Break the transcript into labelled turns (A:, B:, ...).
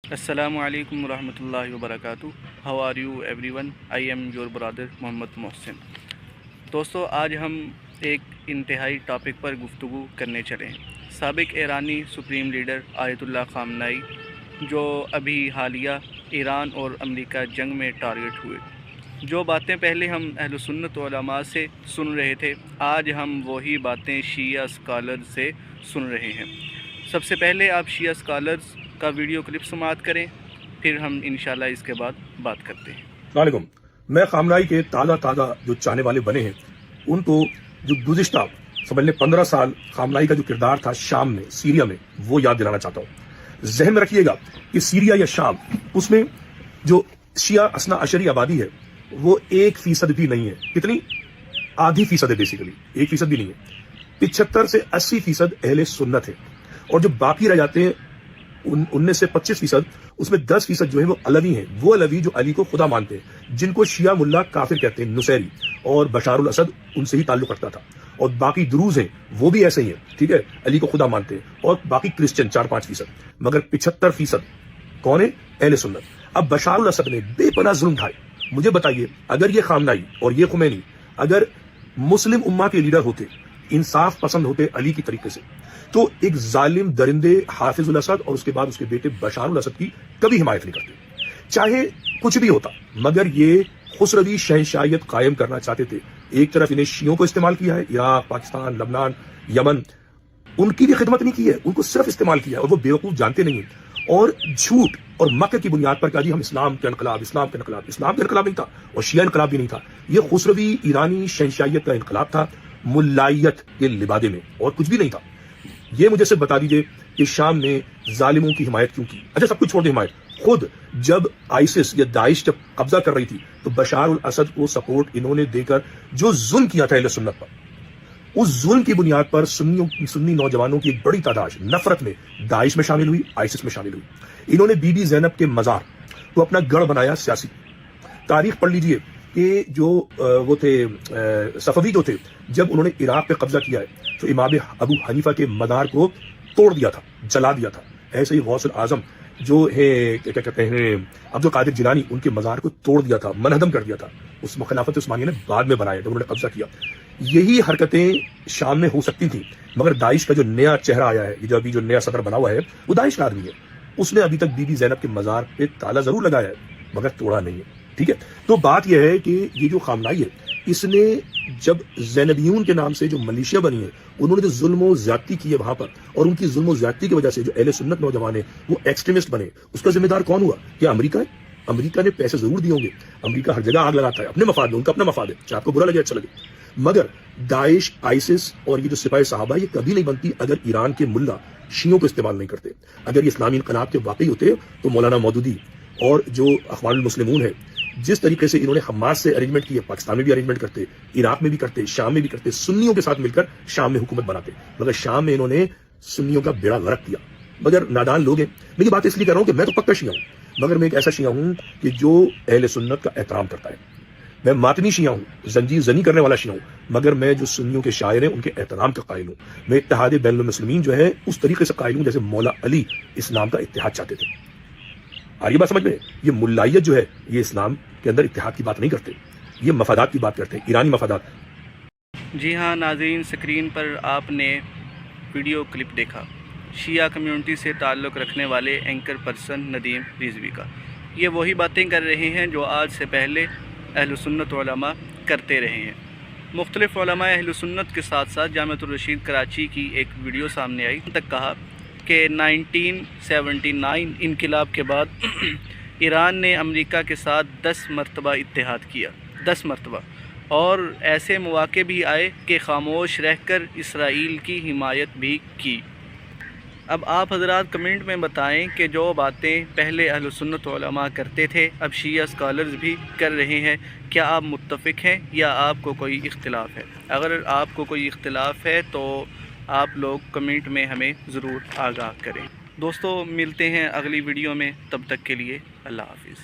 A: السلام علیکم ورحمۃ اللہ وبرکاتہ. How are you everyone? I am your brother Muhammad Mohsin. دوستو، آج ہم ایک انتہائی ٹاپک پر گفتگو کرنے چلے ہیں. سابق ایرانی سپریم لیڈر آیت اللہ خامنائی، جو ابھی حالیہ ایران اور امریکہ جنگ میں ٹارگٹ ہوئے. جو باتیں پہلے ہم اہل سنت علماء سے سن رہے تھے، آج ہم وہی باتیں شیعہ اسکالر سے سن رہے ہیں. سب سے پہلے آپ شیعہ اسکالرز کا ویڈیو کلپ سماعت کریں، پھر ہم انشاءاللہ اس کے بعد بات کرتے ہیں.
B: السلام علیکم. میں خامنائی کے تازہ جو چاہنے والے بنے ہیں ان کو جو گزشتہ سمجھ لیں 15 سال خامنائی کا جو کردار تھا شام میں، سیریا میں، وہ یاد دلانا چاہتا ہوں. ذہن میں رکھیے گا کہ سیریا یا شام، اس میں جو شیعہ اثنا عشری آبادی ہے وہ 1% بھی نہیں ہے. کتنی؟ آدھی فیصد ہے. بیسیکلی 1% بھی نہیں ہے. 75 سے 80% اہل سنت ہے، اور جو باقی رہ جاتے ہیں ان میں سے 25%، اس میں 10% جو ہے وہ علوی ہیں. وہ علوی جو علی کو خدا مانتے ہیں، جن کو شیعہ ملا کافر کہتے ہیں. نصیری اور بشار الاسد ان سے ہی تعلق رکھتا تھا. اور باقی دروز ہیں وہ بھی ایسے ہی ہیں، ٹھیک ہے، علی کو خدا مانتے ہیں. اور باقی کرسچن 4-5%. مگر 75% کون ہے؟ اہل سنت. اب بشار الاسد نے بے پناہ ظلم ڈھائے. مجھے بتائیے، اگر یہ خامنائی اور یہ خمینی اگر مسلم امہ کے لیڈر ہوتے، انصاف پسند ہوتے علی کی طریقے سے، تو ایک ظالم درندے حافظ الاسد اور اس کے بعد اس کے بیٹے بشار الاسد کی کبھی حمایت نہیں کرتے، چاہے کچھ بھی ہوتا. مگر یہ خسروی شہنشاہیت قائم کرنا چاہتے تھے. ایک طرف انہیں شیعوں کو استعمال کیا ہے، عراق، پاکستان، لبنان، یمن، ان کی بھی خدمت نہیں کی ہے، ان کو صرف استعمال کیا ہے. اور وہ بیوقوف جانتے نہیں ہیں، اور جھوٹ اور مکر کی بنیاد پر کہا جی ہم اسلام کے انقلاب. اسلام کا انقلاب نہیں تھا، اور شیعہ انقلاب بھی نہیں تھا. یہ خسروی ایرانی شہنشاہیت کا انقلاب تھا، ملائیت کے لبادے میں، اور کچھ بھی نہیں تھا. یہ مجھے صرف بتا دیجئے کہ شام نے ظالموں کی حمایت کیوں کی؟ اچھا، سب کچھ چھوڑ دیں حمایت. خود جب آئیسس یا داعش جب قبضہ کر رہی تھی تو بشار الاسد کو سپورٹ انہوں نے دے کر جو ظلم کیا تھا اہل سنت پر، اس ظلم کی بنیاد پر سنی نوجوانوں کی ایک بڑی تعداد نفرت میں داعش میں شامل ہوئی، آئیسس میں شامل ہوئی. انہوں نے بی بی زینب کے مزار کو اپنا گڑھ بنایا سیاسی. تاریخ پڑھ لیجئے کہ جو وہ تھے صفوی جو تھے، جب انہوں نے عراق پہ قبضہ کیا ہے تو امام ابو حنیفہ کے مزار کو توڑ دیا تھا، جلا دیا تھا. ایسے ہی غوث الاعظم جو ہے کیا کہتے ہیں عبد القادر جیلانی، ان کے مزار کو توڑ دیا تھا، منہدم کر دیا تھا. اس خلافت عثمانیہ نے بعد میں بنایا جب انہوں نے قبضہ کیا. یہی حرکتیں شام میں ہو سکتی تھیں، مگر داعش کا جو نیا چہرہ آیا ہے، جو ابھی جو نیا صدر بنا ہوا ہے، وہ داعش کا آدمی ہے. اس نے ابھی تک بی بی زینب کے مزار پہ تالا ضرور لگایا ہے، مگر توڑا نہیں ہے. ٹھیک ہے، تو بات یہ ہے کہ یہ جو خامنائی ہے، اس نے جب زینبیون کے نام سے جو ملیشیا بنی ہے، انہوں نے جو ظلم و زیادتی کی ہے وہاں پر، اور ان کی ظلم و زیادتی کی وجہ سے جو اہل سنت نوجوان ہیں وہ ایکسٹریمسٹ بنے. اس کا ذمہ دار کون ہوا؟ کیا امریکہ ہے؟ امریکہ نے پیسے ضرور دیے ہوں گے. امریکہ ہر جگہ آگ لگاتا ہے اپنے مفاد میں، ان کا اپنا مفاد ہے، چاہے آپ کو برا لگے اچھا لگے. مگر داعش، آئیسس اور یہ جو سپاہی صحابہ، یہ کبھی نہیں بنتی اگر ایران کے ملا شیعوں کو استعمال نہیں کرتے. اگر یہ اسلامی انقلاب کے واقعی ہوتے تو مولانا مودودی اور جو اخوان المسلمون ہے، جس طریقے سے انہوں نے حماس سے ارینجمنٹ کی ہے، پاکستان میں بھی ارینجمنٹ کرتے، عراق میں بھی کرتے، شام میں بھی کرتے، سنیوں کے ساتھ مل کر شام میں حکومت بناتے. مگر شام میں انہوں نے سنیوں کا بیڑا غرق کیا. مگر نادان لوگ ہیں. میں یہ بات اس لیے کہہ رہا ہوں کہ میں تو پکا شیعہ ہوں، مگر میں ایک ایسا شیعہ ہوں کہ جو اہل سنت کا احترام کرتا ہے. میں ماتمی شیعہ ہوں، زنجیر زنی کرنے والا شیعہ ہوں، مگر میں جو سنیوں کے شاعر ہیں ان کے احترام کا قائل ہوں. میں اتحاد بین المسلمین جو ہے اس طریقے سے قائل ہوں جیسے مولا علی اسلام کا اتحاد چاہتے تھے. آگے بات سمجھ میں؟ یہ ملائیت جو ہے یہ اسلام کے اندر اتحاد کی بات نہیں کرتے، یہ مفادات کی بات کرتے ہیں، ایرانی مفادات.
A: جی ہاں ناظرین، سکرین پر آپ نے ویڈیو کلپ دیکھا شیعہ کمیونٹی سے تعلق رکھنے والے اینکر پرسن ندیم رضوی کا. یہ وہی باتیں کر رہے ہیں جو آج سے پہلے اہل سنت علماء کرتے رہے ہیں. مختلف علماء اہل سنت کے ساتھ ساتھ جامعۃ الرشید کراچی کی ایک ویڈیو سامنے آئی، تک کہا کہ 1979 انقلاب کے بعد ایران نے امریکہ کے ساتھ 10 مرتبہ اتحاد کیا، 10 مرتبہ، اور ایسے مواقع بھی آئے کہ خاموش رہ کر اسرائیل کی حمایت بھی کی. اب آپ حضرات کمنٹ میں بتائیں کہ جو باتیں پہلے اہل سنت علماء کرتے تھے اب شیعہ اسکالرز بھی کر رہے ہیں، کیا آپ متفق ہیں یا آپ کو کوئی اختلاف ہے؟ اگر آپ کو کوئی اختلاف ہے تو آپ لوگ کمنٹ میں ہمیں ضرور آگاہ کریں. دوستو، ملتے ہیں اگلی ویڈیو میں، تب تک کے لیے اللہ حافظ.